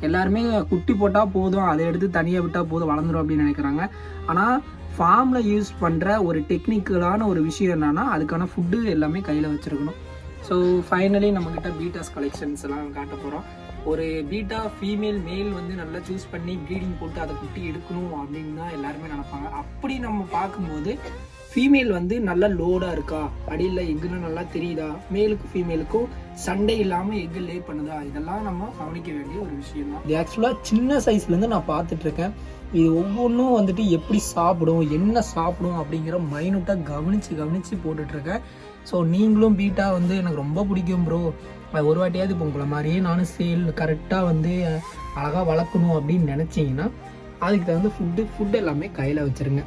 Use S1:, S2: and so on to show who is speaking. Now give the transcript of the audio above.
S1: எல்லாருமே குட்டி போட்டால் போதும், அதை எடுத்து தனியாக விட்டால் போதும் வளர்ந்துடும் அப்படின்னு நினைக்கிறாங்க. ஆனால் ஃபார்மில் யூஸ் பண்ணுற ஒரு டெக்னிக்கலான ஒரு விஷயம் என்னென்னா அதுக்கான ஃபுட்டு எல்லாமே கையில் வச்சுருக்கணும். ஸோ ஃபைனலி நம்மக்கிட்ட பீட்டாஸ் கலெக்ஷன்ஸ் எல்லாம் காட்ட போகிறோம். ஒரு பீட்டா ஃபீமேல் மேல் வந்து நல்லா சூஸ் பண்ணி ப்ரீடிங் போட்டு அதை குட்டி எடுக்கணும் அப்படின்னு தான் எல்லாருமே நினைப்பாங்க. அப்படி நம்ம பார்க்கும்போது ஃபீமேல் வந்து நல்லா லோடாக இருக்கா, அடியில் எக்குன்னு நல்லா தெரியுதா, மேலுக்கும் ஃபீமேலுக்கும் சண்டை இல்லாமல் எக்கு லே பண்ணுதா, இதெல்லாம் நம்ம கவனிக்க வேண்டிய ஒரு விஷயம் தான். இது ஆக்சுவலாக சின்ன சைஸ்லேருந்து நான் பார்த்துட்ருக்கேன். இது ஒவ்வொன்றும் வந்துட்டு எப்படி சாப்பிடும், என்ன சாப்பிடும் அப்படிங்கிற மைனூட்டாக கவனித்து போட்டுட்ருக்கேன். ஸோ நீங்களும் பீட்டா வந்து எனக்கு ரொம்ப பிடிக்கும் ப்ரோ, ஒரு வாட்டியாவது இப்போ உங்களை மாதிரியே நானும் கரெக்டாக வந்து அழகாக வளர்க்கணும் அப்படின்னு நினச்சிங்கன்னா அதுக்கு தகுந்த ஃபுட்டு எல்லாமே கையில் வச்சுருங்க.